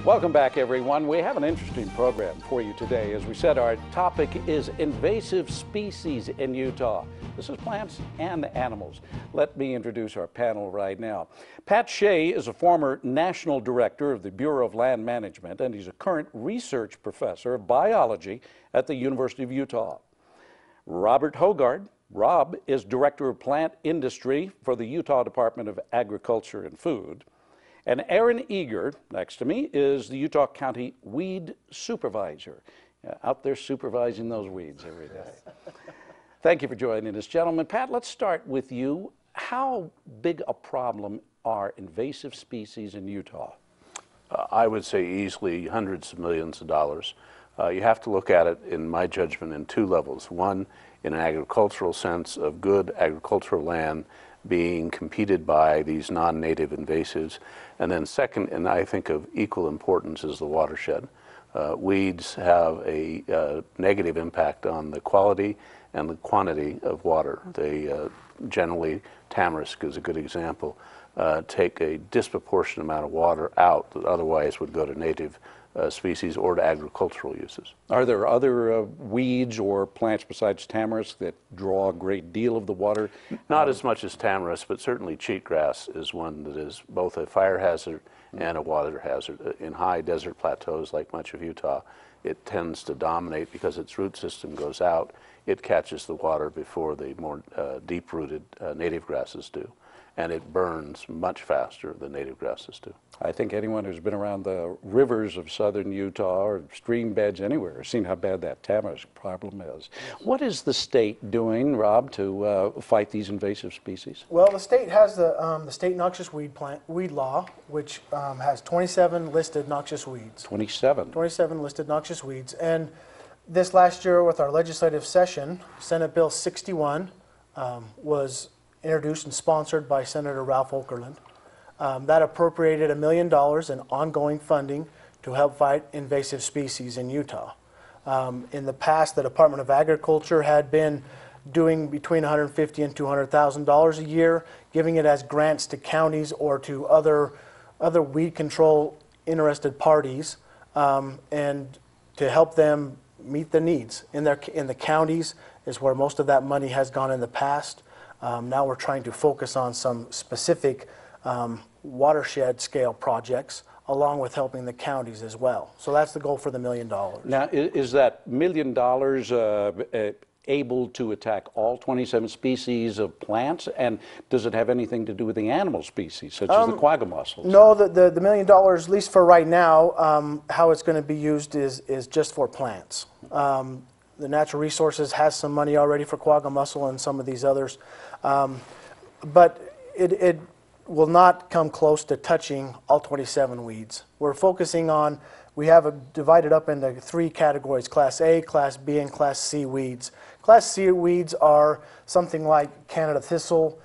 Welcome back, everyone. We have an interesting program for you today. As we said, our topic is invasive species in Utah. This is plants and animals. Let me introduce our panel right now. Pat Shea is a former national director of the Bureau of Land Management, and he's a current research professor of biology at the University of Utah. Robert Hogard. Rob is director of plant industry for the Utah Department of Agriculture and Food. And Aaron Eager, next to me, is the Utah County Weed Supervisor, out there supervising those weeds every day. Thank you for joining us, gentlemen. Pat, let's start with you. How big a problem are invasive species in Utah? I would say easily hundreds of millions of dollars. You have to look at it, in my judgment, in two levels. One, in an agricultural sense of good agricultural land being competed by these non-native invasives. And then second, and I think of equal importance, is the watershed. Weeds have a negative impact on the quality and the quantity of water. They generally, tamarisk is a good example, take a disproportionate amount of water out that otherwise would go to native species or to agricultural uses. Are there other weeds or plants besides tamarisk that draw a great deal of the water? Not as much as tamarisk, but certainly cheatgrass is one that is both a fire hazard and a water hazard. In high desert plateaus like much of Utah, it tends to dominate because its root system goes out. It catches the water before the more deep-rooted native grasses do, and it burns much faster than native grasses do. I think anyone who's been around the rivers of southern Utah or stream beds anywhere has seen how bad that tamarisk problem is. What is the state doing, Rob, to fight these invasive species? Well, the state has the state noxious weed law, which has 27 listed noxious weeds. 27? 27 listed noxious weeds. And this last year with our legislative session, Senate Bill 61 was introduced and sponsored by Senator Ralph Okerlund. That appropriated $1 million in ongoing funding to help fight invasive species in Utah. In the past, the Department of Agriculture had been doing between $150,000 and $200,000 a year, giving it as grants to counties or to other weed control interested parties, and to help them meet the needs. In the counties is where most of that money has gone in the past. Now we're trying to focus on some specific watershed scale projects along with helping the counties as well. So that's the goal for the $1 million. Now, is that $1 million able to attack all 27 species of plants? And does it have anything to do with the animal species, such as the quagga mussels? No, the $1 million, at least for right now, how it's going to be used is just for plants. The Natural Resources has some money already for quagga mussel and some of these others. But it will not come close to touching all 27 weeds. We're focusing on, we have it divided up into 3 categories: Class A, Class B, and Class C weeds. Class C weeds are something like Canada thistle,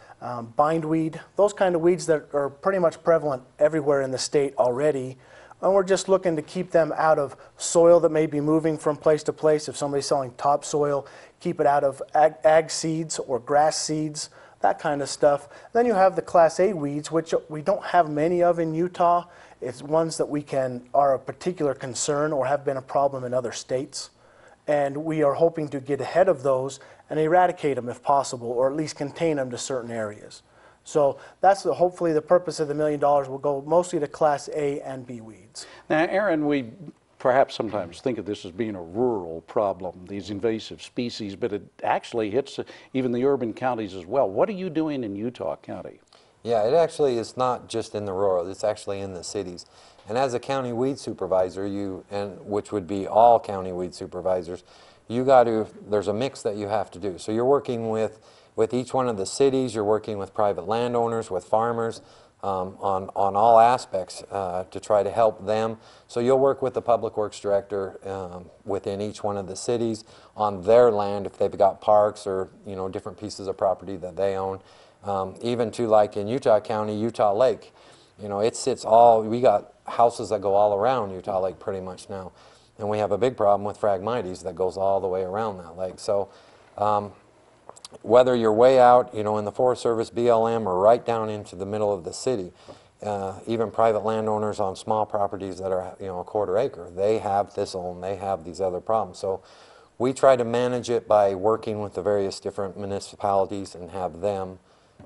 bindweed, those kind of weeds that are pretty much prevalent everywhere in the state already. And we're just looking to keep them out of soil that may be moving from place to place. If somebody's selling topsoil, keep it out of ag seeds or grass seeds, that kind of stuff. Then you have the Class A weeds, which we don't have many of in Utah. It's ones that are a particular concern or have been a problem in other states. And we are hoping to get ahead of those and eradicate them if possible, or at least contain them to certain areas. So that's hopefully the purpose of the $1 million will go mostly to Class A and B weeds. Now, Aaron, we perhaps sometimes think of this as being a rural problem, these invasive species, but it actually hits even the urban counties as well. What are you doing in Utah County? Yeah, it actually is not just in the rural, it's actually in the cities. And as a county weed supervisor, which would be all county weed supervisors, there's a mix that you have to do. So you're working with each one of the cities, you're working with private landowners, with farmers, on all aspects to try to help them. So you'll work with the public works director within each one of the cities on their land if they've got parks or different pieces of property that they own. Even to, like in Utah County, Utah Lake, it sits we got houses that go all around Utah Lake pretty much now, and we have a big problem with Phragmites that goes all the way around that lake. So whether you're way out, in the Forest Service BLM or right down into the middle of the city, even private landowners on small properties that are, you know, a quarter acre, they have thistle and they have these other problems. So we try to manage it by working with the various different municipalities and have them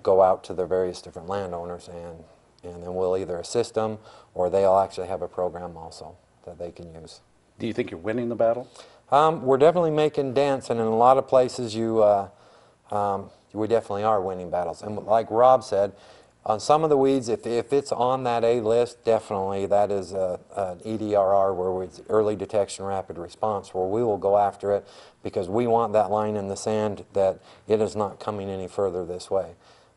go out to their various different landowners, and then we'll either assist them or they'll actually have a program also that they can use. Do you think you're winning the battle? We're definitely making dents, and in a lot of places we definitely are winning battles. And like Rob said, on some of the weeds, if it's on that A list, definitely that is an EDRR, where it's early detection, rapid response, where we will go after it because we want that line in the sand that it is not coming any further this way.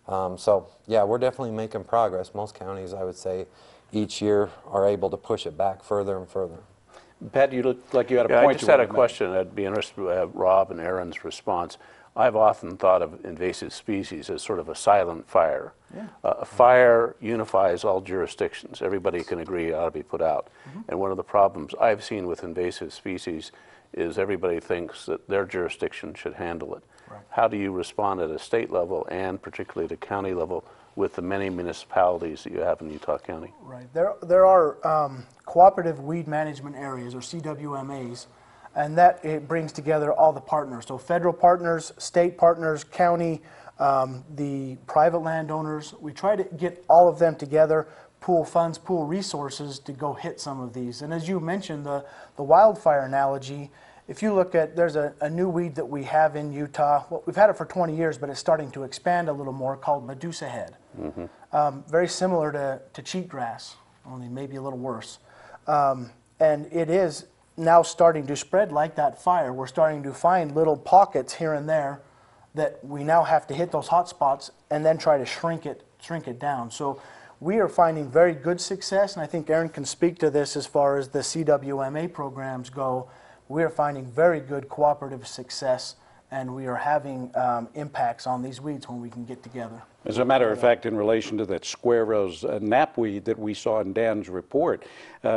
So yeah, we're definitely making progress. Most counties, I would say, each year are able to push it back further and further. Pat, you look like you had a Yeah, point. I just had a question. I'd be interested to have Rob and Aaron's response. I've often thought of invasive species as sort of a silent fire. Yeah. A fire unifies all jurisdictions. Everybody can agree it ought to be put out. And one of the problems I've seen with invasive species is everybody thinks that their jurisdiction should handle it. Right. How do you respond at a state level and particularly at a county level with the many municipalities that you have in Utah County? Right. There are cooperative weed management areas, or CWMAs, and that it brings together all the partners. So federal partners, state partners, county, the private landowners. We try to get all of them together, pool funds, pool resources to go hit some of these. And as you mentioned, the wildfire analogy, if you look at, there's a new weed that we have in Utah. Well, we've had it for 20 years, but it's starting to expand a little more, called Medusa head. Very similar to cheatgrass, only maybe a little worse. And it is now starting to spread like that fire. We're starting to find little pockets here and there that we now have to hit those hot spots and then try to shrink it down. So we are finding very good success, and I think Aaron can speak to this as far as the CWMA programs go. We are finding very good cooperative success, and we are having impacts on these weeds when we can get together. As a matter of fact, in relation to that square rose knapweed that we saw in Dan's report,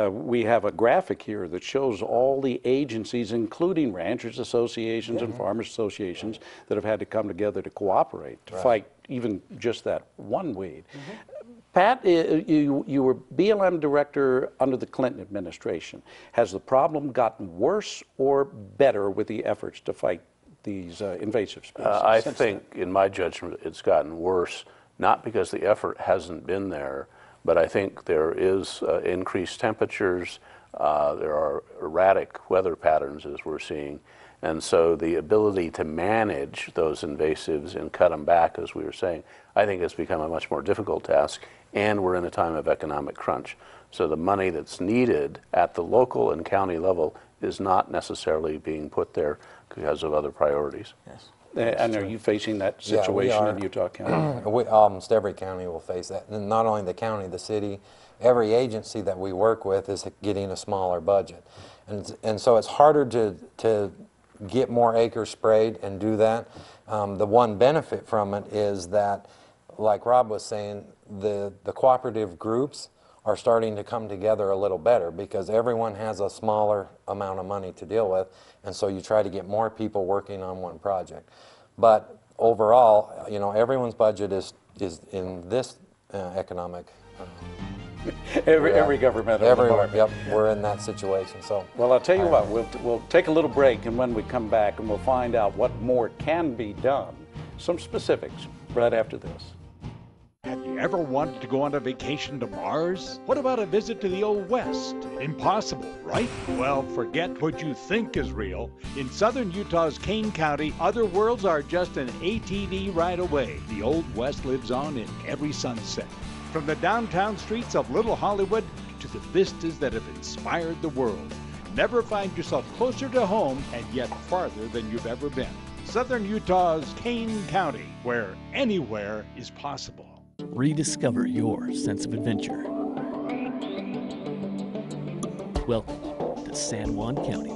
we have a graphic here that shows all the agencies, including ranchers associations and farmers associations, that have had to come together to cooperate to fight even just that one weed. Pat, you were BLM director under the Clinton administration. Has the problem gotten worse or better with the efforts to fight these invasive species? I think, in my judgment, it's gotten worse, not because the effort hasn't been there, but I think there is increased temperatures, there are erratic weather patterns as we're seeing, and so the ability to manage those invasives and cut them back, as we were saying, I think has become a much more difficult task, and we're in a time of economic crunch. So the money that's needed at the local and county level is not necessarily being put there because of other priorities. Yes. And are you facing that situation in Utah County? Almost every county will face that. And not only the county, the city, every agency that we work with is getting a smaller budget. And so it's harder to get more acres sprayed and do that. The one benefit from it is that, like Rob was saying, the cooperative groups are starting to come together a little better because everyone has a smaller amount of money to deal with, and so you try to get more people working on one project. But overall, you know, everyone's budget is in this economic. Every government. Yep, we're in that situation. So. Well, I'll tell you what, we'll take a little break, and when we come back, and we'll find out what more can be done. Some specifics right after this. Have you ever wanted to go on a vacation to Mars? What about a visit to the Old West? Impossible, right? Well, forget what you think is real. In southern Utah's Kane County, other worlds are just an ATV ride away. The Old West lives on in every sunset. From the downtown streets of Little Hollywood to the vistas that have inspired the world. Never find yourself closer to home and yet farther than you've ever been. Southern Utah's Kane County, where anywhere is possible. Rediscover your sense of adventure. Welcome to San Juan County.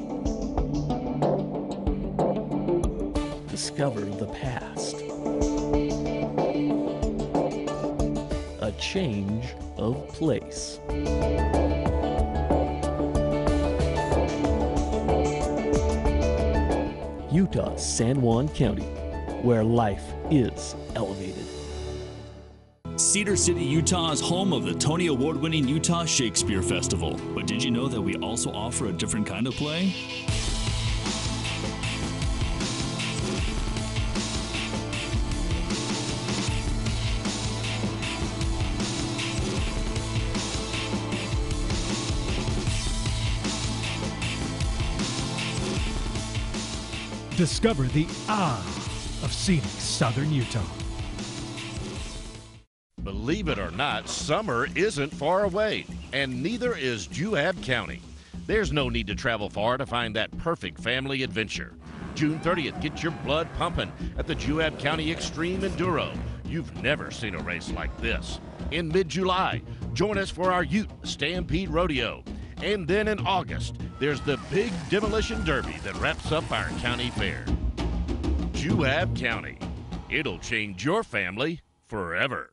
Discover the past. A change of place. Utah's San Juan County, where life is elevated. Cedar City, Utah is home of the Tony Award-winning Utah Shakespeare Festival. But did you know that we also offer a different kind of play? Discover the of scenic southern Utah. Believe it or not, summer isn't far away, and neither is Juab County. There's no need to travel far to find that perfect family adventure. June 30th, get your blood pumping at the Juab County Extreme Enduro. You've never seen a race like this. In mid-July, join us for our Ute Stampede Rodeo. And then in August, there's the big Demolition Derby that wraps up our county fair. Juab County. It'll change your family forever.